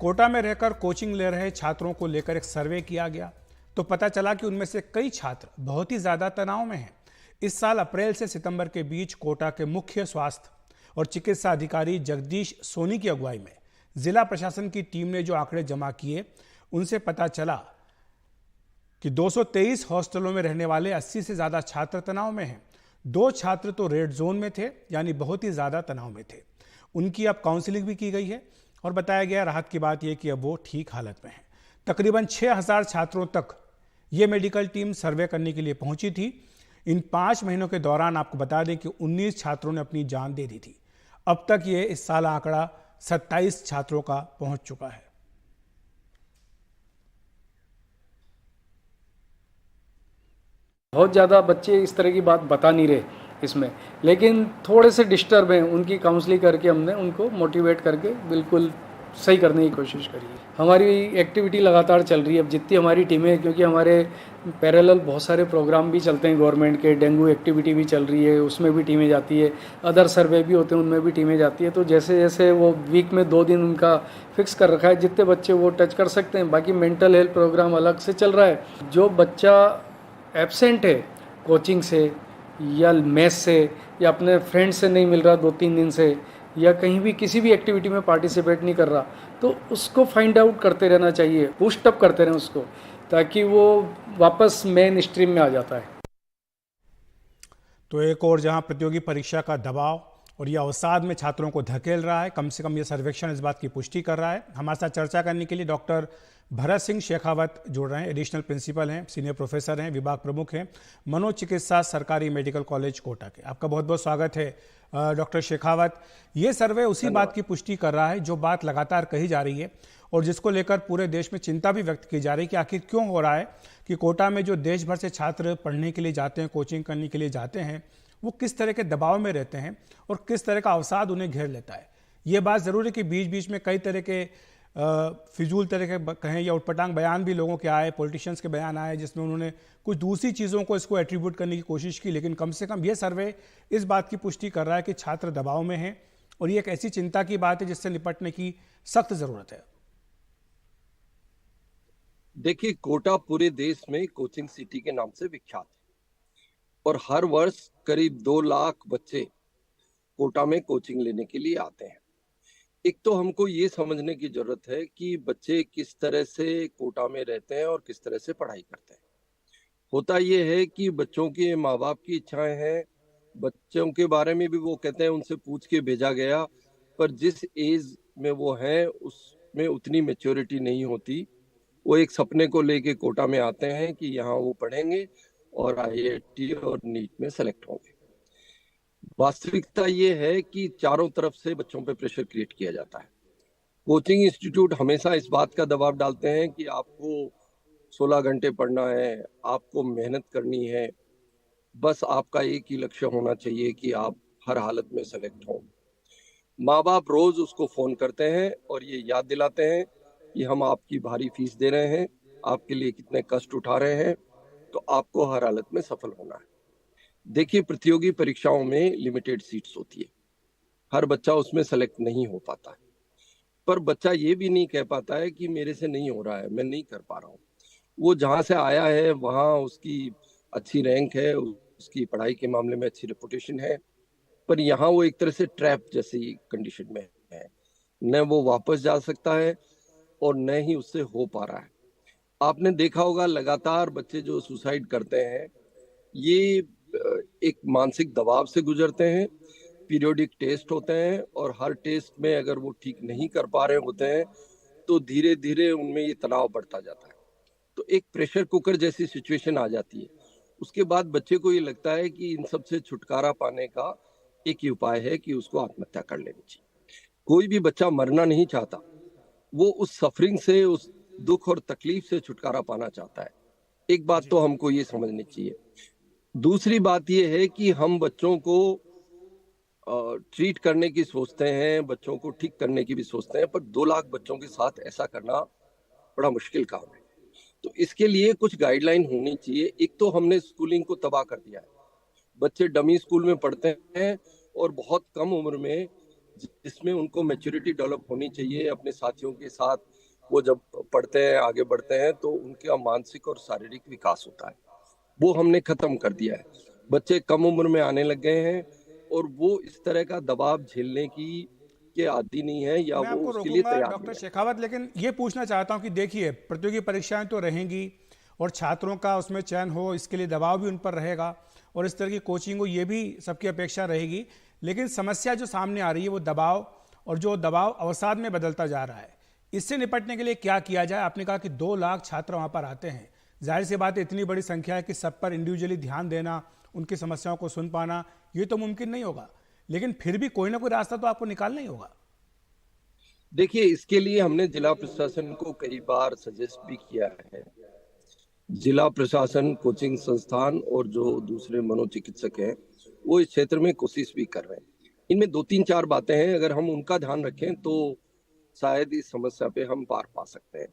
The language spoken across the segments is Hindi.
कोटा में रहकर कोचिंग ले रहे छात्रों को लेकर एक सर्वे किया गया तो पता चला कि उनमें से कई छात्र बहुत ही ज्यादा तनाव में हैं। इस साल अप्रैल से सितंबर के बीच कोटा के मुख्य स्वास्थ्य और चिकित्सा अधिकारी जगदीश सोनी की अगुवाई में जिला प्रशासन की टीम ने जो आंकड़े जमा किए उनसे पता चला कि 223 हॉस्टलों में रहने वाले 80 से ज्यादा छात्र तनाव में हैं। 2 छात्र तो रेड जोन में थे, यानी बहुत ही ज्यादा तनाव में थे। उनकी अब काउंसलिंग भी की गई है और बताया गया राहत की बात यह कि अब वो ठीक हालत में हैं। तकरीबन 6000 छात्रों तक ये मेडिकल टीम सर्वे करने के लिए पहुंची थी। इन 5 महीनों के दौरान आपको बता दें कि 19 छात्रों ने अपनी जान दे दी थी। अब तक ये इस साल आंकड़ा 27 छात्रों का पहुंच चुका है। बहुत ज़्यादा बच्चे इस तरह की बात बता नहीं रहे इसमें, लेकिन थोड़े से डिस्टर्ब हैं। उनकी काउंसलिंग करके हमने उनको मोटिवेट करके बिल्कुल सही करने की कोशिश करी है। हमारी एक्टिविटी लगातार चल रही है। अब जितनी हमारी टीमें, क्योंकि हमारे पैरेलल बहुत सारे प्रोग्राम भी चलते हैं गवर्नमेंट के, डेंगू एक्टिविटी भी चल रही है, उसमें भी टीमें जाती है, अदर सर्वे भी होते हैं उनमें भी टीमें जाती है। तो जैसे जैसे वो वीक में 2 दिन उनका फिक्स कर रखा है, जितने बच्चे वो टच कर सकते हैं। बाकी मेंटल हेल्थ प्रोग्राम अलग से चल रहा है। जो बच्चा एब्सेंट है कोचिंग से या मेस से या अपने फ्रेंड से नहीं मिल रहा 2-3 दिन से, या कहीं भी किसी भी एक्टिविटी में पार्टिसिपेट नहीं कर रहा, तो उसको फाइंड आउट करते रहना चाहिए, बूस्ट अप करते रहें उसको, ताकि वो वापस मेन स्ट्रीम में आ जाता है। तो एक और जहां प्रतियोगी परीक्षा का दबाव और यह अवसाद में छात्रों को धकेल रहा है, कम से कम यह सर्वेक्षण इस बात की पुष्टि कर रहा है। हमारे साथ चर्चा करने के लिए डॉक्टर भरत सिंह शेखावत जुड़ रहे हैं। एडिशनल प्रिंसिपल हैं, सीनियर प्रोफेसर हैं, विभाग प्रमुख हैं मनोचिकित्सा सरकारी मेडिकल कॉलेज कोटा के। आपका बहुत बहुत स्वागत है डॉक्टर शेखावत। ये सर्वे उसी बात की पुष्टि कर रहा है जो बात लगातार कही जा रही है और जिसको लेकर पूरे देश में चिंता भी व्यक्त की जा रही है कि आखिर क्यों हो रहा है कि कोटा में जो देश भर से छात्र पढ़ने के लिए जाते हैं, कोचिंग करने के लिए जाते हैं, वो किस तरह के दबाव में रहते हैं और किस तरह का अवसाद उन्हें घेर लेता है। ये बात ज़रूर है कि बीच बीच में कई तरह के फिजूल तरह के कहें या उटपटांग बयान भी लोगों के आए, पॉलिटिशियंस के बयान आए जिसमें उन्होंने कुछ दूसरी चीज़ों को इसको एट्रीब्यूट करने की कोशिश की। लेकिन कम से कम ये सर्वे इस बात की पुष्टि कर रहा है कि छात्र दबाव में हैं और ये एक ऐसी चिंता की बात है जिससे निपटने की सख्त ज़रूरत है। देखिए, कोटा पूरे देश में कोचिंग सिटी के नाम से विख्यात है और हर वर्ष करीब 2 लाख बच्चे कोटा में कोचिंग लेने के लिए आते हैं। एक तो हमको ये समझने की जरूरत है कि बच्चे किस तरह से कोटा में रहते हैं और किस तरह से पढ़ाई करते हैं। होता ये है कि बच्चों के माँ बाप की इच्छाएं हैं, बच्चों के बारे में भी वो कहते हैं उनसे पूछ के भेजा गया, पर जिस एज में वो हैं उसमें उतनी मैच्योरिटी नहीं होती। वो एक सपने को लेके कोटा में आते हैं कि यहाँ वो पढ़ेंगे और IIT और नीट में सेलेक्ट होंगे। वास्तविकता ये है कि चारों तरफ से बच्चों पे प्रेशर क्रिएट किया जाता है। कोचिंग इंस्टीट्यूट हमेशा इस बात का दबाव डालते हैं कि आपको 16 घंटे पढ़ना है, आपको मेहनत करनी है, बस आपका एक ही लक्ष्य होना चाहिए कि आप हर हालत में सेलेक्ट हों। माँ बाप रोज उसको फोन करते हैं और ये याद दिलाते हैं कि हम आपकी भारी फीस दे रहे हैं, आपके लिए कितने कष्ट उठा रहे हैं, तो आपको हर हालत में सफल होना है। देखिए, प्रतियोगी परीक्षाओं में लिमिटेड सीट्स होती है, हर बच्चा उसमें सेलेक्ट नहीं हो पाता है, पर बच्चा ये भी नहीं कह पाता है कि मेरे से नहीं हो रहा है, मैं नहीं कर पा रहा हूँ। वो जहाँ से आया है वहाँ उसकी अच्छी रैंक है, उसकी पढ़ाई के मामले में अच्छी रेपुटेशन है, पर यहाँ वो एक तरह से ट्रैप जैसी कंडीशन में है। न वो वापस जा सकता है और न ही उससे हो पा रहा है। आपने देखा होगा लगातार बच्चे जो सुसाइड करते हैं ये एक मानसिक दबाव से गुजरते हैं। पीरियोडिक टेस्ट होते हैं और हर टेस्ट में अगर वो ठीक नहीं कर पा रहे होते हैं तो धीरे धीरे उनमें ये तनाव बढ़ता जाता है। तो एक प्रेशर कुकर जैसी सिचुएशन आ जाती है। उसके बाद बच्चे को ये लगता है कि इन सब से छुटकारा पाने का एक ही उपाय है कि उसको आत्महत्या कर लेनी चाहिए। कोई भी बच्चा मरना नहीं चाहता, वो उस सफरिंग से, उस दुख और तकलीफ से छुटकारा पाना चाहता है। एक बात तो हमको ये समझनी चाहिए। दूसरी बात ये है कि हम बच्चों को ट्रीट करने की सोचते हैं, बच्चों को ठीक करने की भी सोचते हैं, पर 2 लाख बच्चों के साथ ऐसा करना बड़ा मुश्किल काम है। तो इसके लिए कुछ गाइडलाइन होनी चाहिए। एक तो हमने स्कूलिंग को तबाह कर दिया है, बच्चे डमी स्कूल में पढ़ते हैं और बहुत कम उम्र में जिसमें उनको मैच्योरिटी डेवलप होनी चाहिए अपने साथियों के साथ। वो जब पढ़ते हैं, आगे बढ़ते हैं, तो उनका मानसिक और शारीरिक विकास होता है, वो हमने खत्म कर दिया है। बच्चे कम उम्र में आने लग गए हैं और वो इस तरह का दबाव झेलने की के आदी नहीं है, या मैं वो आपको उसके लिए रोकूंगा तैयार डॉक्टर नहीं है। शेखावत, लेकिन ये पूछना चाहता हूं कि देखिए, प्रतियोगी परीक्षाएं तो रहेंगी और छात्रों का उसमें चयन हो, इसके लिए दबाव भी उन पर रहेगा, और इस तरह की कोचिंग हो, ये भी सबकी अपेक्षा रहेगी। लेकिन समस्या जो सामने आ रही है वो दबाव, और जो दबाव अवसाद में बदलता जा रहा है, इससे निपटने के लिए क्या किया जाए? आपने कहा कि 2 लाख छात्र वहां पर आते हैं, जाहिर सी बात है इतनी बड़ी संख्या है कि सब पर इंडिविजुअली ध्यान देना, उनकी समस्याओं को सुन पाना, ये तो मुमकिन नहीं होगा। लेकिन फिर भी कोई ना कोई रास्ता तो आपको निकालना ही होगा। देखिए, इसके लिए हमने जिला प्रशासन को कई बार सजेस्ट भी किया है। जिला प्रशासन, कोचिंग संस्थान और जो दूसरे मनोचिकित्सक हैं, वो इस क्षेत्र में कोशिश भी कर रहे हैं। इनमें 2-3-4 बातें हैं, अगर हम उनका ध्यान रखें तो शायद इस समस्या पे हम पार पा सकते हैं।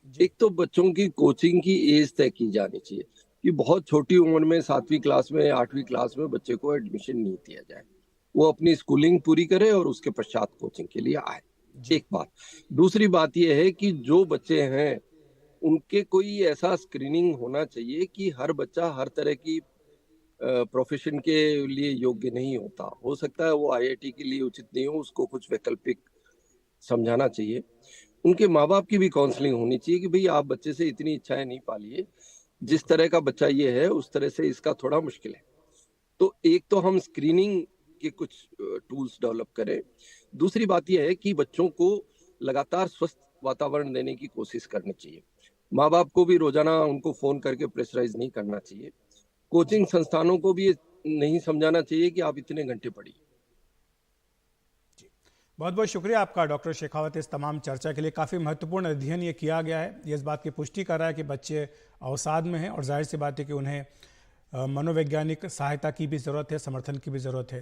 जी। एक तो बच्चों की कोचिंग की एज तय की जानी चाहिए कि बहुत छोटी उम्र में 7वीं क्लास में, 8वीं क्लास में बच्चे को एडमिशन नहीं दिया जाए। वो अपनी स्कूलिंग पूरी करे और उसके पश्चात कोचिंग के लिए आए। जी। एक बात। दूसरी बात यह है कि जो बच्चे हैं उनके कोई ऐसा स्क्रीनिंग होना चाहिए कि हर बच्चा हर तरह की प्रोफेशन के लिए योग्य नहीं होता। हो सकता है वो आईआईटी के लिए उचित नहीं हो, उसको कुछ वैकल्पिक समझाना चाहिए। उनके माँ बाप की भी काउंसलिंग होनी चाहिए कि भाई आप बच्चे से इतनी इच्छाएं नहीं पालिए, जिस तरह का बच्चा ये है उस तरह से इसका थोड़ा मुश्किल है। तो एक तो हम स्क्रीनिंग के कुछ टूल्स डेवलप करें। दूसरी बात यह है कि बच्चों को लगातार स्वस्थ वातावरण देने की कोशिश करनी चाहिए। माँ बाप को भी रोजाना उनको फोन करके प्रेशराइज नहीं करना चाहिए। कोचिंग संस्थानों को भी ये नहीं समझाना चाहिए कि आप इतने घंटे पढ़िए। बहुत बहुत शुक्रिया आपका डॉक्टर शेखावत, इस तमाम चर्चा के लिए। काफ़ी महत्वपूर्ण अध्ययन ये किया गया है, ये इस बात की पुष्टि कर रहा है कि बच्चे अवसाद में हैं, और जाहिर सी बात है कि उन्हें मनोवैज्ञानिक सहायता की भी ज़रूरत है, समर्थन की भी ज़रूरत है।